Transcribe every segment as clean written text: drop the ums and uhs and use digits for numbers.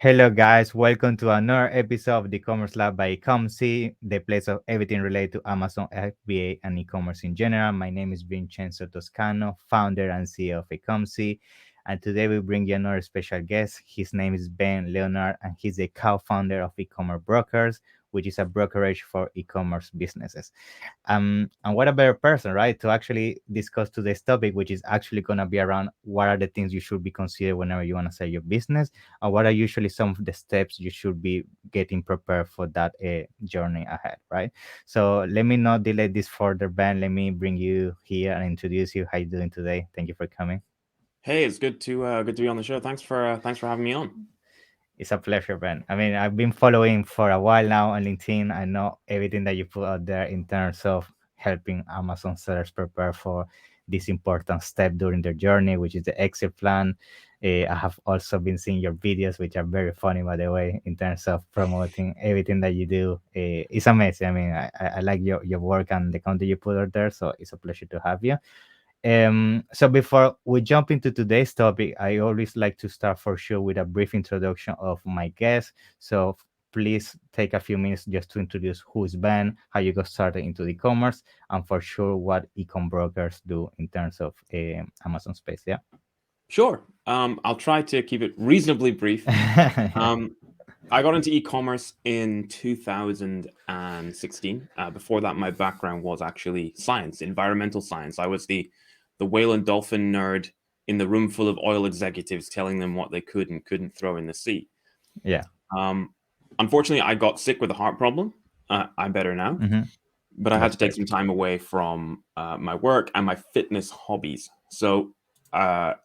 Hello, guys. Welcome to another episode of the Commerce Lab by Ecomc, the place of everything related to Amazon FBA and e-commerce in general. My name is Vincenzo Toscano, founder and CEO of Ecomc, and today we bring you another special guest. His name is Ben Leonard, and he's the co-founder of Ecom Brokers, which is a brokerage for e-commerce businesses. And what a better person, right, to actually discuss today's topic, which is actually going to be around what are the things you should be considered whenever you want to start your business, and what are usually some of the steps you should be getting prepared for that journey ahead, right? So let me not delay this further, Ben. Let me bring you here and introduce you. How you doing today? Thank you for coming. Hey, it's good to be on the show. Thanks for having me on. It's a pleasure, Ben. I mean, I've been following for a while now on LinkedIn. I know everything that you put out there in terms of helping Amazon sellers prepare for this important step during their journey, which is the exit plan. I have also been seeing your videos, which are very funny, by the way, in terms of promoting everything that you do. It's amazing. I mean, I like your work and the content you put out there. So it's a pleasure to have you. So before we jump into today's topic, I always like to start for sure with a brief introduction of my guest. So please take a few minutes just to introduce who is Ben, how you got started into the commerce, and for sure what Ecom Brokers do in terms of Amazon space. Yeah. Sure. I'll try to keep it reasonably brief. Yeah. Um, I got into e-commerce in 2016. Before that, my background was actually science, environmental science. I was the whale and dolphin nerd in the room full of oil executives telling them what they could and couldn't throw in the sea. Yeah. Um, Unfortunately, I got sick with a heart problem. I'm better now, Hmm. but I had That's to take great. some time away from my work and my fitness hobbies. So,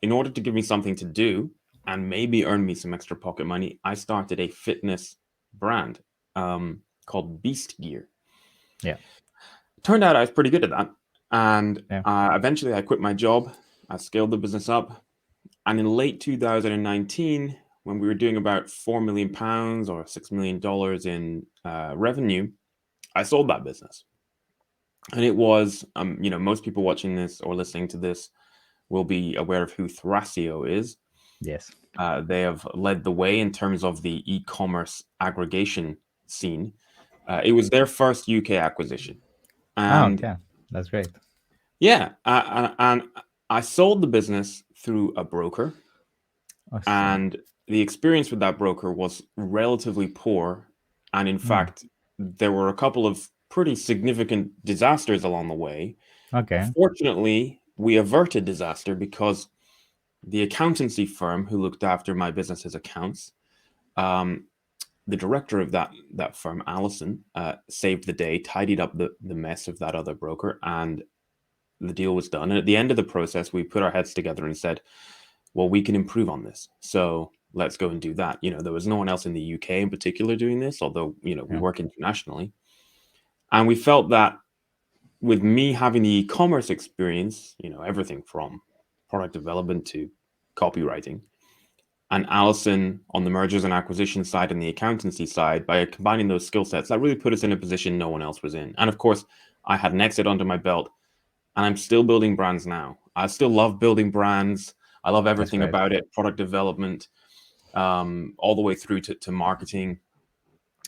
in order to give me something to do and maybe earn me some extra pocket money, I started a fitness brand called Beast Gear. Yeah. Turned out I was pretty good at that, and Yeah. eventually I quit my job. I scaled the business up, and in late 2019, when we were doing about £4 million or $6 million in revenue, I sold that business. And it was, most people watching this or listening to this will be aware of who Thoracio is. Yes. They have led the way in terms of the e-commerce aggregation scene. It was their first UK acquisition, Oh, and okay. That's great. yeah, and I sold the business through a broker, Awesome. and the experience with that broker was relatively poor. And in Mm. fact, there were a couple of pretty significant disasters along the way. Okay. Fortunately, we averted disaster because the accountancy firm who looked after my business's accounts, um, the director of that firm, Allison, saved the day, tidied up the mess of that other broker, and the deal was done. And at the end of the process, we put our heads together and said, well, we can improve on this. So let's go and do that. There was no one else in the UK in particular doing this, although, we Yeah. work internationally. And we felt that with me having the e-commerce experience, everything from product development to copywriting, and Allison on the mergers and acquisition side and the accountancy side, by combining those skill sets, that really put us in a position no one else was in. And of course, I had an exit under my belt, and I'm still building brands now. I still love building brands. I love That's everything great. about it, product development, all the way through to marketing.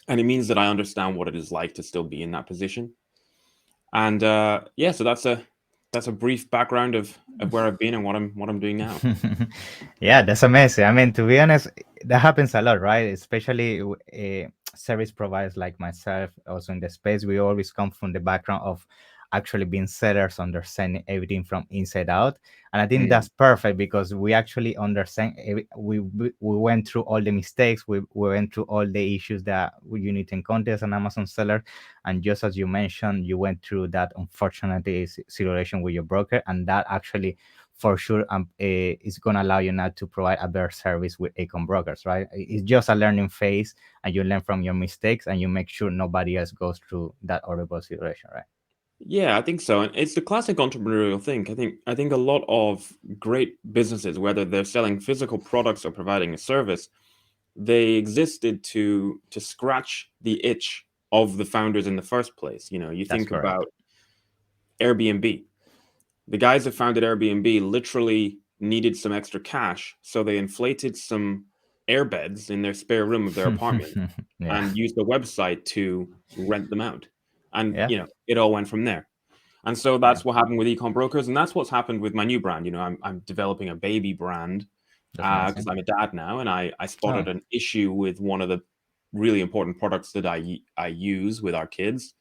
And it means that I understand what it is like to still be in that position. And yeah, so that's a brief background of where I've been and what I'm doing now. Yeah, that's amazing. I mean, to be honest, that happens a lot, right? Especially service providers like myself, also in the space. We always come from the background of actually being sellers, understanding everything from inside out. And I think Mm. that's perfect because we actually understand. We went through all the mistakes. We went through all the issues that you need to encounter as an Amazon seller. And just as you mentioned, you went through that unfortunate situation with your broker, and that actually for sure is going to allow you now to provide a better service with Ecom Brokers, right? It's just a learning phase, and you learn from your mistakes and you make sure nobody else goes through that horrible situation, right? Yeah, I think so. And it's the classic entrepreneurial thing. I think a lot of great businesses, whether they're selling physical products or providing a service, they existed to scratch the itch of the founders in the first place. You That's think correct. about Airbnb. The guys that founded Airbnb literally needed some extra cash, so they inflated some airbeds in their spare room of their apartment Yeah. and used the website to rent them out. And, Yeah. it all went from there. And so Yeah. that's what happened with Ecom Brokers, and that's what's happened with my new brand. I'm developing a baby brand That's because amazing. I'm a dad now, and I spotted Oh, an issue with one of the really important products that I use with our kids,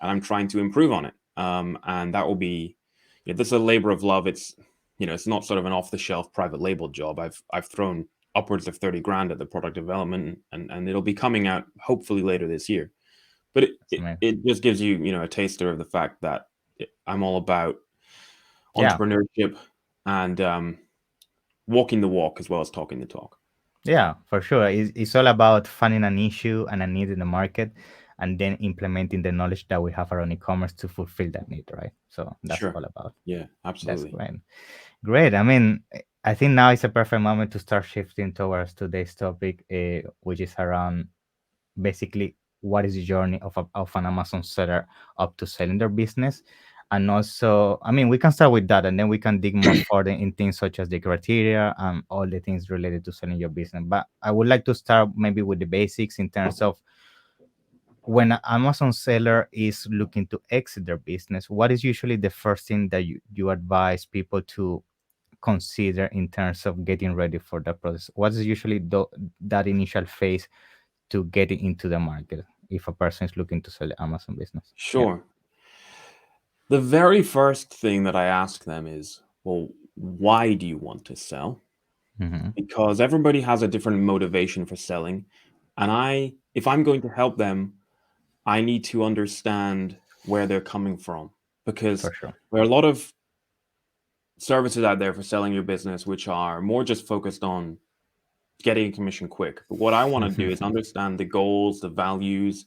and I'm trying to improve on it. And that will be, this is a labor of love. It's not sort of an off the shelf private label job. I've thrown upwards of 30 grand at the product development, and it'll be coming out hopefully later this year. But it, that's it, amazing. it just gives you, a taster of the fact that I'm all about Yeah. entrepreneurship and walking the walk as well as talking the talk. Yeah, for sure. It's all about finding an issue and a need in the market and then implementing the knowledge that we have around e-commerce to fulfill that need, right? So that's Sure. all about. Yeah, That's absolutely. great. Great. I mean, I think now is a perfect moment to start shifting towards today's topic, which is around basically what is the journey of an Amazon seller up to selling their business. And also, I mean, we can start with that and then we can dig more further in things such as the criteria and all the things related to selling your business. But I would like to start maybe with the basics in terms of when an Amazon seller is looking to exit their business, what is usually the first thing that you advise people to consider in terms of getting ready for that process? What is usually that initial phase to get into the market if a person is looking to sell Amazon business? Yeah. Sure. The very first thing that I ask them is, well, why do you want to sell? Hmm. Because everybody has a different motivation for selling. And if I'm going to help them, I need to understand where they're coming from, because For sure. there are a lot of services out there for selling your business which are more just focused on getting a commission quick. But what I want to do is understand the goals, the values,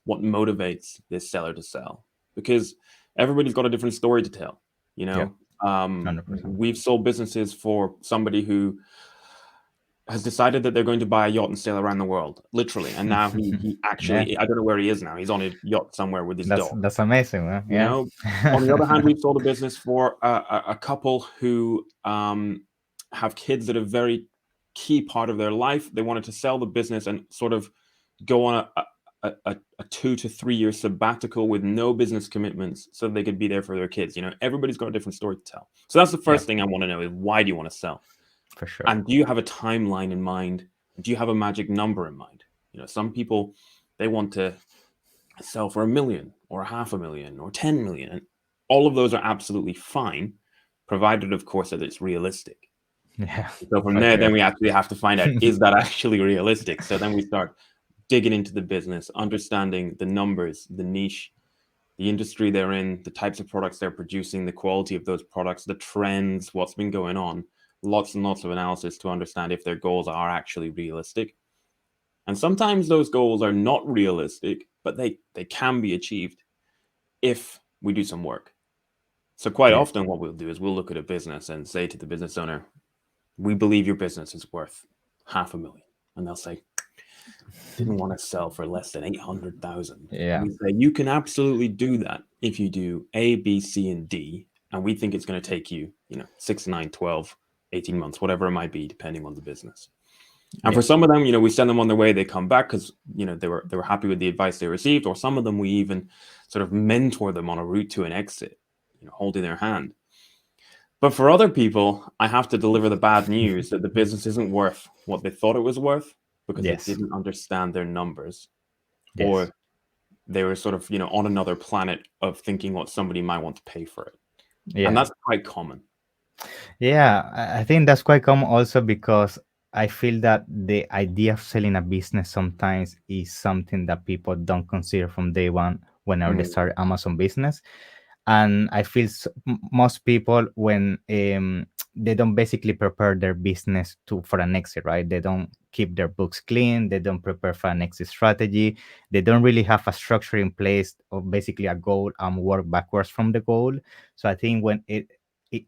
what motivates this seller to sell, because everybody's got a different story to tell. You Yeah. know, 100%. we've sold businesses for somebody who has decided that they're going to buy a yacht and sail around the world, literally. And now he Yeah. actually, I don't know where he is now. He's on a yacht somewhere with his dog. That's amazing, man. You Yeah. know, on the other hand, we've sold a business for a couple who have kids that are very key part of their life. They wanted to sell the business and sort of go on a 2 to 3 year sabbatical with no business commitments so they could be there for their kids. Everybody's got a different story to tell. So that's the Yeah, first thing I want to know is, why do you want to sell? for sure. And do you have a timeline in mind? Do you have a magic number in mind? Some people, they want to sell for 1 million or 500,000 or 10 million. And all of those are absolutely fine, provided, of course, that it's realistic. Yeah, So from for there, then sure. we actually have to find out, is that actually realistic? So then we start digging into the business, understanding the numbers, the niche, the industry they're in, the types of products they're producing, the quality of those products, the trends, what's been going on. Lots and lots of analysis to understand if their goals are actually realistic. And sometimes those goals are not realistic, but they can be achieved if we do some work. So quite Yeah. often what we'll do is we'll look at a business and say to the business owner, we believe your business is worth 500,000. And they'll say, didn't want to sell for less than 800,000. And Yeah. we say, you can absolutely do that if you do A, B, C, and D. And we think it's going to take you, 6, 9, 12, 18 months, whatever it might be, depending on the business. And for Yeah. some of them, we send them on their way. They come back because they were happy with the advice they received. Or some of them, we even sort of mentor them on a route to an exit, holding their hand. But for other people, I have to deliver the bad news that the business isn't worth what they thought it was worth because they Yes. didn't understand their numbers, Yes. or they were sort of on another planet of thinking what somebody might want to pay for it, and Yeah. that's quite common. Yeah, I think that's quite common also because I feel that the idea of selling a business sometimes is something that people don't consider from day one whenever they Mm, start Amazon business. And I feel most people when they don't basically prepare their business for an exit, right? They don't keep their books clean. They don't prepare for an exit strategy. They don't really have a structure in place of basically a goal and work backwards from the goal. So I think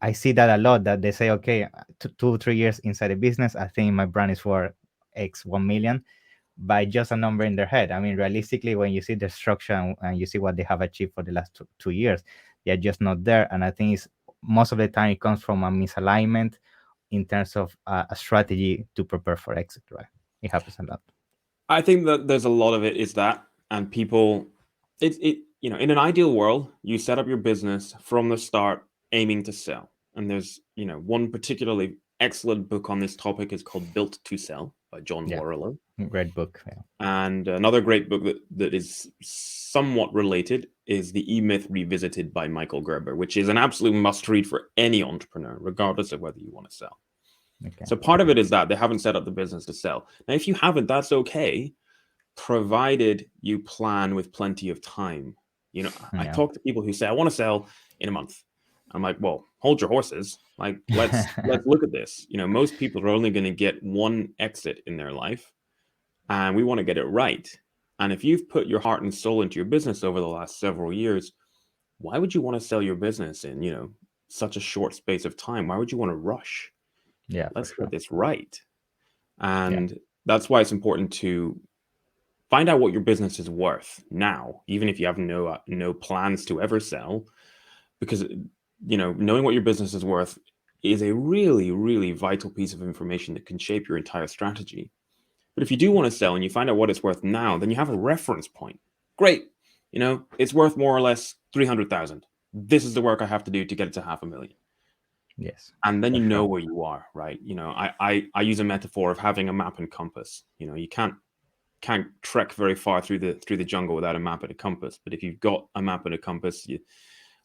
I see that a lot that they say, okay, 2 3 years inside the business, I think my brand is worth X 1 million by just a number in their head. I mean, realistically, when you see the structure and you see what they have achieved for the last 2 years, they're just not there. And I think it's most of the time it comes from a misalignment in terms of a strategy to prepare for exit, right? It happens a lot. I think that there's a lot of it is that, and people, in an ideal world, you set up your business from the start aiming to sell. And there's, one particularly excellent book on this topic is called Built to Sell by John Yeah, Warrillow. great book. Yeah. And another great book that is somewhat related is The E-Myth Revisited by Michael Gerber, which is an absolute must read for any entrepreneur, regardless of whether you want to sell. Okay. So part of it is that they haven't set up the business to sell. Now, if you haven't, that's okay, provided you plan with plenty of time. I Yeah. talk to people who say, I want to sell in a month. I'm like, well, hold your horses. Like, let's look at this. Most people are only going to get one exit in their life, and we want to get it right. And if you've put your heart and soul into your business over the last several years, why would you want to sell your business in, such a short space of time? Why would you want to rush? Yeah, for Let's sure. get this right. Yeah. And that's why it's important to find out what your business is worth now, even if you have no plans to ever sell, because knowing what your business is worth is a really, really vital piece of information that can shape your entire strategy. But if you do want to sell and you find out what it's worth now, then you have a reference point. Great. It's worth more or less 300,000. This is the work I have to do to get it to 500,000. Yes, And then for you know sure. where you are, right? I use a metaphor of having a map and compass. You can't trek very far through the jungle without a map and a compass. But if you've got a map and a compass,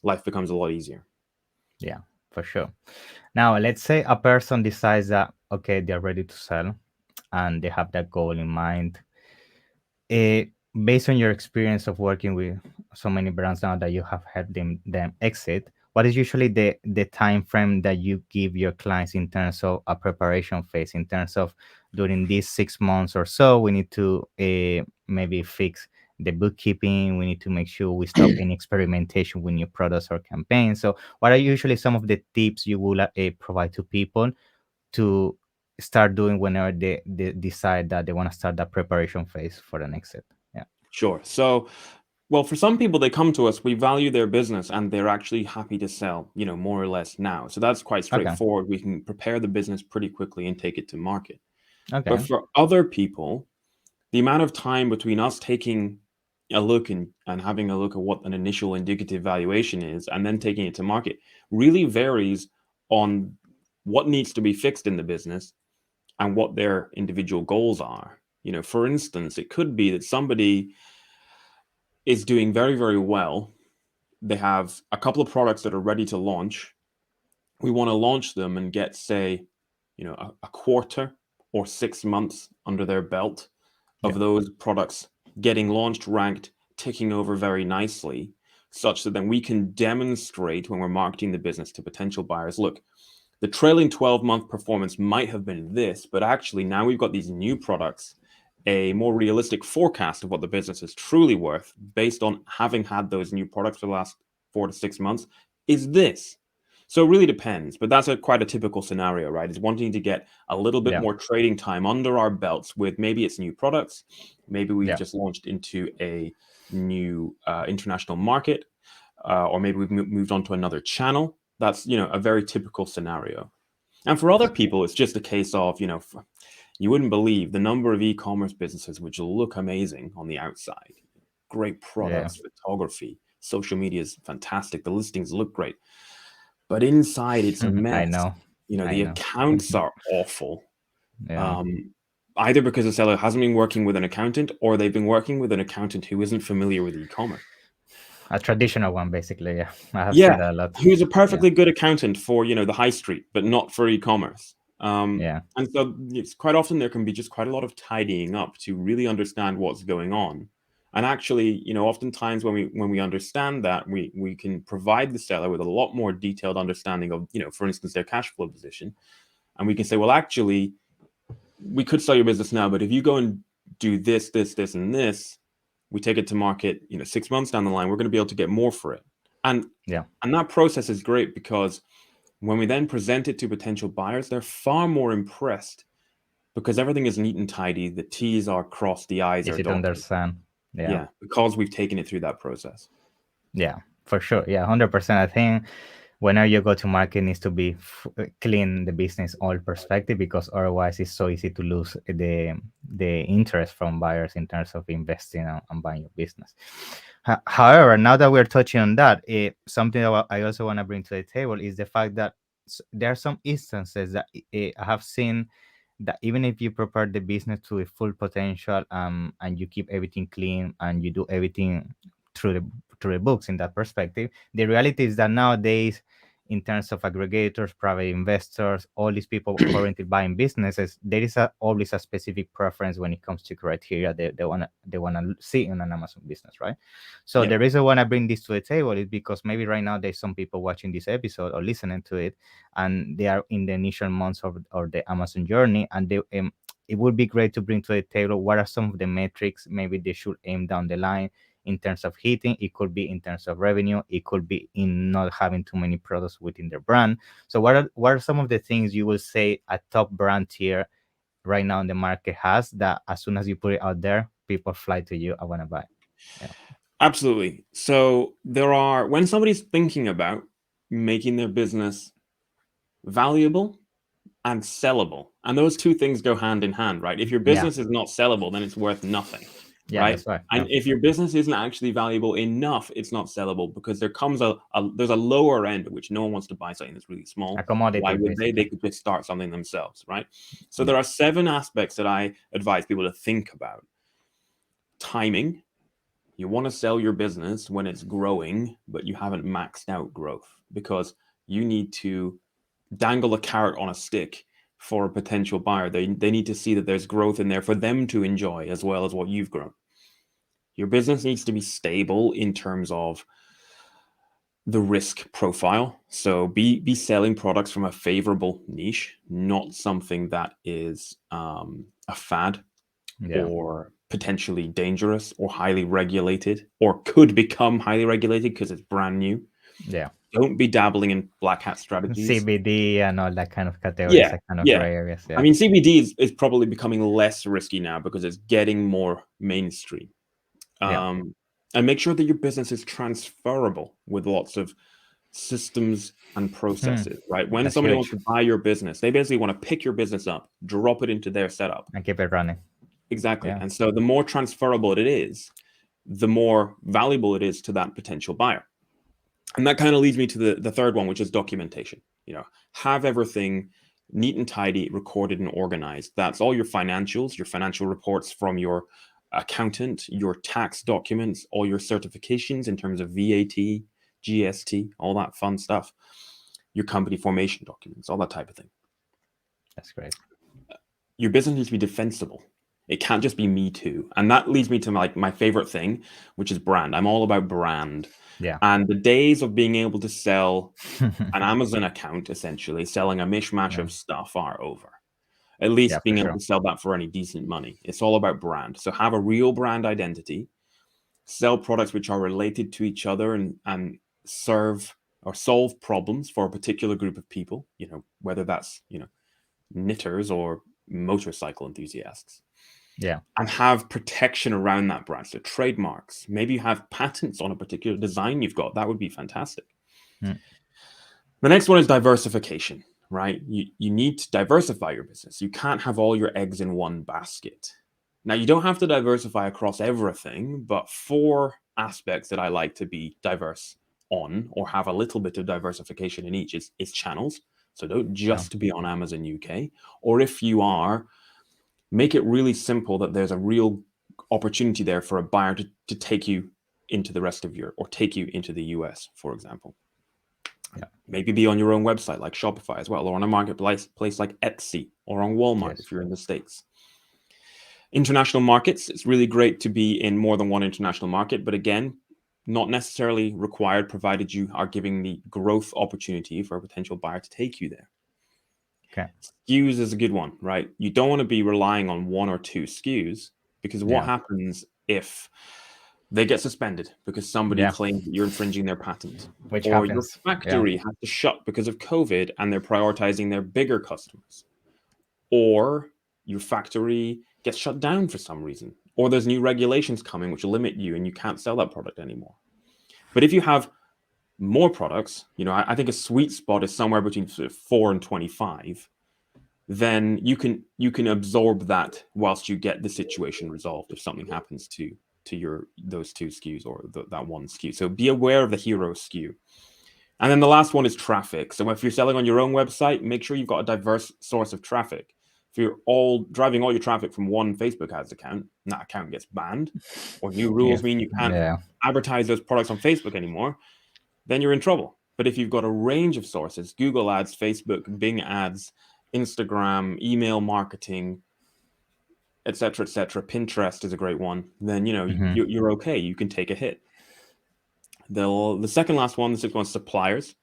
life becomes a lot easier. Yeah, for sure. Now, let's say a person decides that, okay, they're ready to sell and they have that goal in mind. Eh, Based on your experience of working with so many brands now that you have helped them exit, what is usually the time frame that you give your clients in terms of a preparation phase, in terms of during these 6 months or so, we need to maybe fix the bookkeeping, we need to make sure we stop any experimentation with new products or campaigns. So what are usually some of the tips you will provide to people to start doing whenever they decide that they want to start that preparation phase for an exit? Yeah. Sure. So, well, for some people, they come to us, we value their business and they're actually happy to sell, more or less now. So that's quite Okay. straightforward. We can prepare the business pretty quickly and take it to market. But Okay. for other people, the amount of time between us taking a look and having a look at what an initial indicative valuation is and then taking it to market really varies on what needs to be fixed in the business and what their individual goals are. For instance, it could be that somebody is doing very, very well. They have a couple of products that are ready to launch. We want to launch them and get, say, a quarter or 6 months under their belt Yeah. of those products getting launched, ranked, ticking over very nicely, such that then we can demonstrate when we're marketing the business to potential buyers, look, the trailing 12-month performance might have been this, but actually now we've got these new products, a more realistic forecast of what the business is truly worth based on having had those new products for the last 4 to 6 months is this. So it really depends, but that's quite a typical scenario, right? Is wanting to get a little bit Yeah. more trading time under our belts with maybe it's new products, maybe we've Yeah. just launched into a new international market, or maybe we've moved on to another channel. That's a very typical scenario. And for other people, it's just a case of you wouldn't believe the number of e-commerce businesses which look amazing on the outside, great Yeah. products, photography, social media is fantastic, the listings look great. But inside, it's a I mess. know. I The know. accounts are awful. Yeah. Um, Either because the seller hasn't been working with an accountant or they've been working with an accountant who isn't familiar with e-commerce. A traditional one, basically. Yeah. I have seen Yeah, that a lot. who's a Yeah. perfectly good accountant for, the high street, but not for e-commerce. Yeah. And so it's quite often there can be just quite a lot of tidying up to really understand what's going on. And actually, oftentimes when we understand that, we can provide the seller with a lot more detailed understanding of, for instance, their cash flow position. And we can say, well, actually, we could sell your business now, but if you go and do this, this, this, and this, we take it to market, 6 months down the line, we're going to be able to get more for it. And Yeah. that process is great because when we then present it to potential buyers, they're far more impressed because everything is neat and tidy. The T's are crossed, the I's are Easy to dotted. understand. Yeah. Yeah, because we've taken it through that process. Yeah. For sure. Yeah. 100%. I think whenever you go to market needs to be clean the business all perspective, because otherwise it's so easy to lose the interest from buyers in terms of investing and buying your business. However, now that we're touching on that, something that I also want to bring to the table is the fact that there are some instances that I have seen that even if you prepare the business to a full potential, and you keep everything clean and you do everything through the books in that perspective, the reality is that nowadays, in terms of aggregators, private investors, all these people currently buying businesses, there is always a specific preference when it comes to criteria they wanna see in an Amazon business, right? So Yep. the reason why I bring this to the table is because maybe right now there's some people watching this episode or listening to it, and they are in the initial months of the Amazon journey, and it would be great to bring to the table what are some of the metrics maybe they should aim down the line in terms of hitting. It could be in terms of revenue, it could be in not having too many products within their brand. So what are some of the things you will say a top brand tier right now in the market has, that as soon as you put it out there, people fly to you, I want to buy? Yeah. Absolutely. So when somebody's thinking about making their business valuable and sellable, and those two things go hand in hand, right? If your Yeah. business is not sellable, then it's worth nothing, Yeah, right? that's right. And Yeah. if your business isn't actually valuable enough, it's not sellable, because there comes there's a lower end at which no one wants to buy something that's really small. A Why commodity, would they? They basically. could just start something themselves, right? So Yeah. there are 7 aspects that I advise people to think about. Timing. You want to sell your business when it's growing, but you haven't maxed out growth, because you need to dangle a carrot on a stick for a potential buyer. They need to see that there's growth in there for them to enjoy as well as what you've grown. Your business needs to be stable in terms of the risk profile. So be selling products from a favorable niche, not something that is a fad Yeah. or potentially dangerous or highly regulated, or could become highly regulated because it's brand new. Yeah. Don't be dabbling in black hat strategies. CBD and all that kind of categories, Yeah, that kind of yeah. gray areas. I Yeah. mean, CBD is probably becoming less risky now because it's getting more mainstream. Yeah. Um, and make sure that your business is transferable with lots of systems and Hmm. processes, right? When That's somebody wants huge. to buy your business, they basically want to pick your business up, drop it into their setup. And keep it running. Exactly. Yeah. And so the more transferable it is, the more valuable it is to that potential buyer. And that kind of leads me to the third one, which is documentation. Have everything neat and tidy, recorded and organized. That's all your financials, your financial reports from your accountant, your tax documents, all your certifications in terms of VAT, GST, all that fun stuff, your company formation documents, all that type of thing. That's great. Your business needs to be defensible. It can't just be me too. And that leads me to my favorite thing, which is brand. I'm all about brand. Yeah. And the days of being able to sell an Amazon account, essentially selling a mishmash Yeah. of stuff, are over. At Yeah, least for being able sure. to sell that for any decent money. It's all about brand. So have a real brand identity, sell products which are related to each other, and serve or solve problems for a particular group of people, whether that's, knitters or motorcycle enthusiasts. Yeah. And have protection around that brand. So trademarks, maybe you have patents on a particular design you've got. That would be fantastic. Mm. The next one is diversification, right? You need to diversify your business. You can't have all your eggs in one basket. Now, you don't have to diversify across everything, but 4 aspects that I like to be diverse on, or have a little bit of diversification in each, is channels. So don't Yeah. just be on Amazon UK. Or if you are, make it really simple that there's a real opportunity there for a buyer to take you into the rest of Europe, or take you into the US, for example. Yeah. Maybe be on your own website like Shopify as well, or on a marketplace like Etsy, or on Walmart Yes. if you're in the States. International markets, it's really great to be in more than one international market, but again, not necessarily required, provided you are giving the growth opportunity for a potential buyer to take you there. Okay. SKUs is a good one, right? You don't want to be relying on 1 or 2 SKUs, because what Yeah. happens if they get suspended because somebody Yeah. claims that you're infringing their patent, Which or your happens. Yeah. factory has to shut because of COVID and they're prioritizing their bigger customers, or your factory gets shut down for some reason, or there's new regulations coming which limit you and you can't sell that product anymore. But if you have more products, I think a sweet spot is somewhere between sort of 4 and 25, then you can absorb that whilst you get the situation resolved if something happens to those two SKUs or that one SKU. So be aware of the hero SKU. And then the last one is traffic. So if you're selling on your own website, make sure you've got a diverse source of traffic. If you're all driving all your traffic from one Facebook ads account, and that account gets banned, or new Yeah. rules mean you can't Yeah. advertise those products on Facebook anymore, then you're in trouble. But if you've got a range of sources, Google ads, Facebook, Bing ads, Instagram, email marketing, etc., Pinterest is a great one, then Hmm. you're okay. You can take a hit. The second last one, the sixth one, suppliers.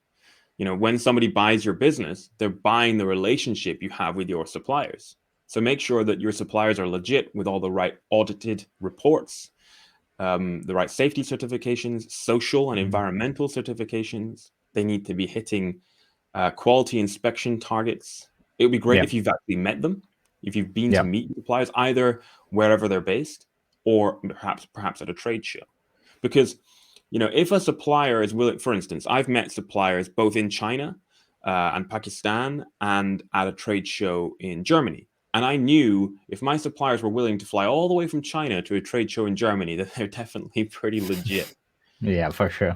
When somebody buys your business, they're buying the relationship you have with your suppliers. So make sure that your suppliers are legit with all the right audited reports, the right safety certifications, social and Hmm. environmental certifications. They need to be hitting quality inspection targets. It would be great Yeah. if you've actually met them, if you've been to Yeah. meet suppliers, either wherever they're based or perhaps at a trade show. Because if a supplier is willing, for instance, I've met suppliers both in China and Pakistan and at a trade show in Germany. And I knew if my suppliers were willing to fly all the way from China to a trade show in Germany, that they're definitely pretty legit. Yeah, for sure.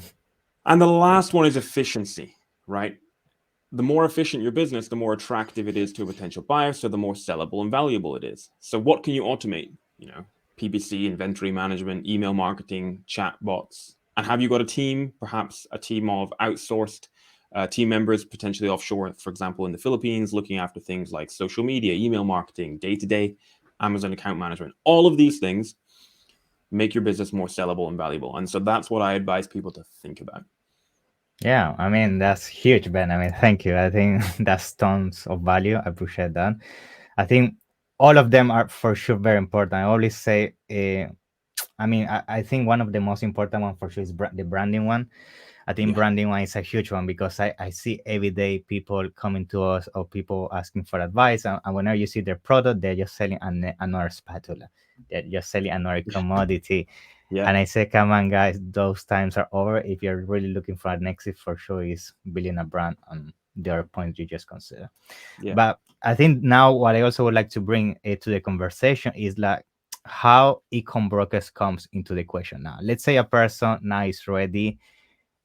And the last one is efficiency, right? The more efficient your business, the more attractive it is to a potential buyer. So the more sellable and valuable it is. So what can you automate? PPC, inventory management, email marketing, chat bots. And have you got a team, perhaps a team of outsourced team members, potentially offshore, for example, in the Philippines, looking after things like social media, email marketing, day-to-day Amazon account management. All of these things make your business more sellable and valuable. And so that's what I advise people to think about. Yeah, I mean, that's huge, Ben. I mean, thank you. I think that's tons of value. I appreciate that. I think all of them are for sure very important. I always say, I mean, I think one of the most important one for sure is the branding one. I think Yeah. branding one is a huge one because I see every day people coming to us or people asking for advice. And whenever you see their product, they're just selling another spatula. They're just selling another commodity. Yeah. And I say, come on, guys, those times are over. If you're really looking for an exit, for sure is building a brand on the other points you just consider. Yeah. But I think now what I also would like to bring to the conversation is like how ecom brokers comes into the equation now. Let's say a person now is ready,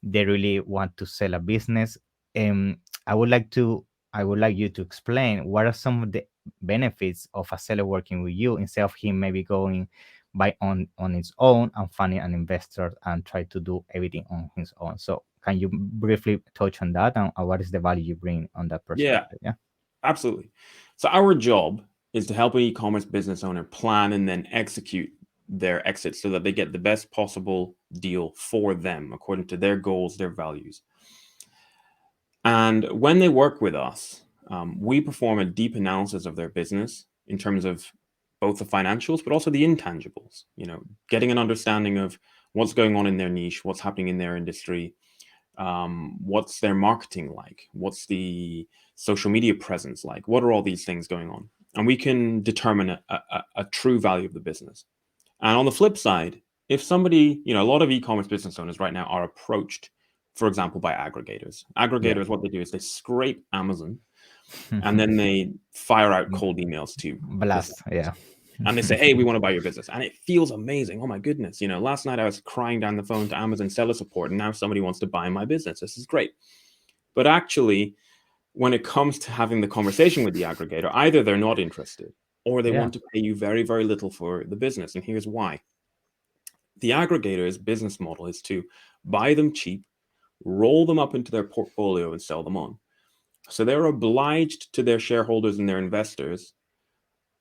they really want to sell a business. Um, I would like to I would like you to explain what are some of the benefits of a seller working with you instead of him maybe going by on his own and finding an investor and try to do everything on his own. So can you briefly touch on that and what is the value you bring on that Yeah. perspective? Yeah. Absolutely. So our job is to help an e-commerce business owner plan and then execute their exit so that they get the best possible deal for them according to their goals, their values. And when they work with us, we perform a deep analysis of their business in terms of both the financials, but also the intangibles, getting an understanding of what's going on in their niche, what's happening in their industry, what's their marketing like, what's the social media presence like, what are all these things going on, and we can determine a true value of the business. And on the flip side, if somebody, a lot of e-commerce business owners right now are approached, for example, by aggregators. Yeah. Aggregators, what they do is they scrape Amazon and then they fire out cold emails to Blast. Yeah. and they say, hey, we want to buy your business. And it feels amazing. Oh my goodness. Last night I was crying down the phone to Amazon seller support, and now somebody wants to buy my business. This is great. But actually, when it comes to having the conversation with the aggregator, either they're not interested or they Yeah. want to pay you very, very little for the business. And here's why. The aggregator's business model is to buy them cheap, roll them up into their portfolio, and sell them on. So they're obliged to their shareholders and their investors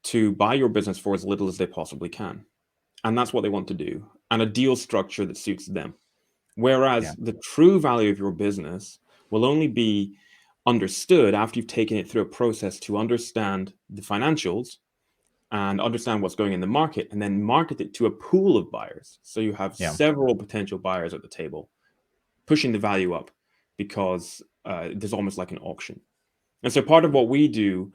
to buy your business for as little as they possibly can. And that's what they want to do, and a deal structure that suits them. Yeah. Whereas the true value of your business will only be understood after you've taken it through a process to understand the financials and understand what's going in the market, and then market it to a pool of buyers. So you have Yeah. several potential buyers at the table, pushing the value up because there's almost like an auction. And so part of what we do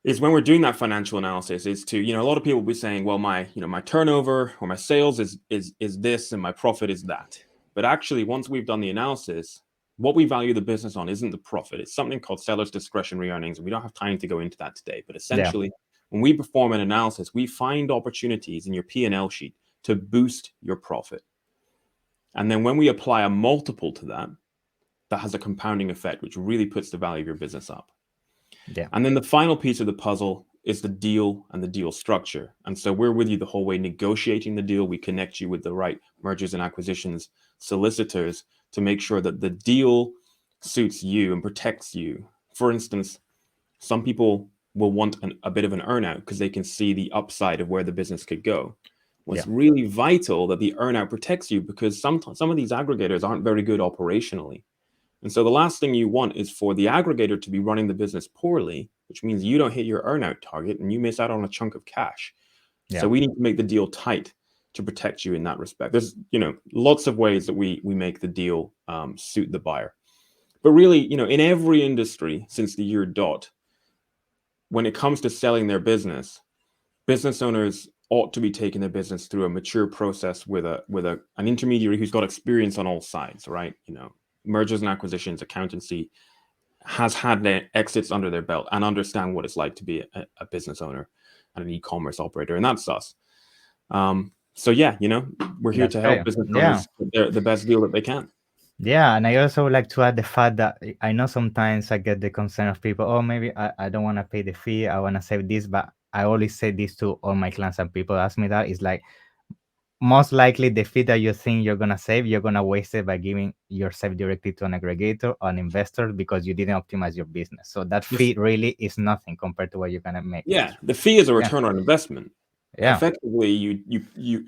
is when we're doing that financial analysis is to, a lot of people will be saying, well, my turnover or my sales is this and my profit is that. But actually, once we've done the analysis, what we value the business on isn't the profit. It's something called seller's discretionary earnings. We don't have time to go into that today. But Yeah. essentially, when we perform an analysis, we find opportunities in your P&L sheet to boost your profit. And then when we apply a multiple to that, that has a compounding effect, which really puts the value of your business up. Yeah. And then the final piece of the puzzle is the deal and the deal structure. And so we're with you the whole way negotiating the deal. We connect you with the right mergers and acquisitions solicitors to make sure that the deal suits you and protects you. For instance, some people will want a bit of an earnout because they can see the upside of where the business could go. Well, Yeah. it's really vital that the earnout protects you because some of these aggregators aren't very good operationally. And so the last thing you want is for the aggregator to be running the business poorly, which means you don't hit your earnout target and you miss out on a chunk of cash. Yeah. So we need to make the deal tight to protect you in that respect. There's, lots of ways that we make the deal suit the buyer. But really, in every industry since the year dot, when it comes to selling their business owners ought to be taking their business through a mature process with an intermediary who's got experience on all sides, right? Mergers and acquisitions, accountancy, has had their exits under their belt and understand what it's like to be a business owner and an e-commerce operator, and that's us. So yeah, we're here That's to help great. business Yeah. owners get the best deal that they can. Yeah, and I also would like to add the fact that I know sometimes I get the concern of people, oh, maybe I don't want to pay the fee, I want to save this, but I always say this to all my clients and people ask me that, it's like, most likely the fee that you think you're going to save, you're going to waste it by giving yourself directly to an aggregator or an investor because you didn't optimize your business. So that fee really is nothing compared to what you're going to make Yeah, extra. the fee is a Yeah. return on investment. Yeah. Effectively, you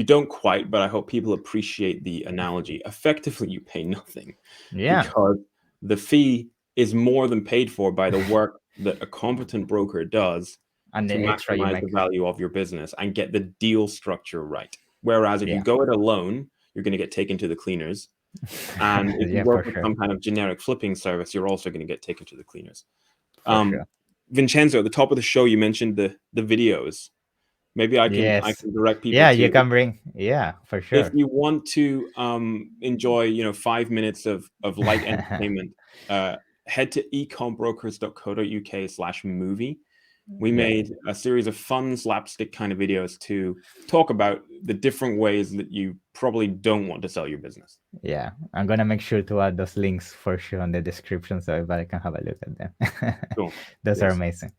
don't quite, but I hope people appreciate the analogy. Effectively, you pay nothing Yeah. because the fee is more than paid for by the work that a competent broker does And to the extra you maximize make. the value of your business and get the deal structure right. Whereas if you Yeah. go it alone, you're going to get taken to the cleaners. And if you Yeah, work for with sure. some kind of generic flipping service, you're also going to get taken to the cleaners. For sure. Vincenzo, at the top of the show, you mentioned the videos. Maybe I can Yes. direct people Yeah, you to, can bring. Yeah, for if sure. you want to enjoy 5 minutes of light entertainment, head to ecombrokers.co.uk/movie. We Yeah. made a series of fun slapstick kind of videos to talk about the different ways that you probably don't want to sell your business. Yeah, I'm gonna make sure to add those links for sure on the description so everybody can have a look at them. Cool. Those are Yes. amazing.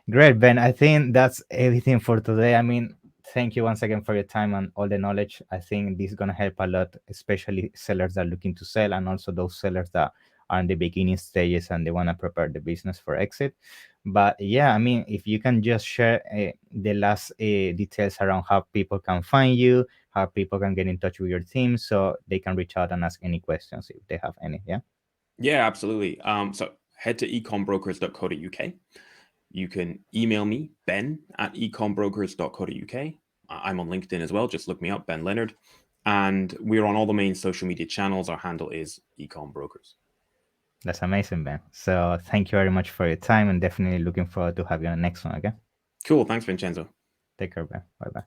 Great, Ben. I think that's everything for today. I mean, thank you once again for your time and all the knowledge. I think this is gonna help a lot, especially sellers that are looking to sell and also those sellers that are in the beginning stages and they want to prepare the business for exit. But yeah, I mean, if you can just share the last details around how people can find you, how people can get in touch with your team so they can reach out and ask any questions if they have any. Yeah. Yeah, absolutely. So head to ecombrokers.co.uk. You can email me, ben@ecombrokers.co.uk. I'm on LinkedIn as well. Just look me up, Ben Leonard. And we're on all the main social media channels. Our handle is Ecom Brokers. That's amazing, Ben. So thank you very much for your time and definitely looking forward to have you on the next one. Okay. Cool. Thanks, Vincenzo. Take care, Ben. Bye bye.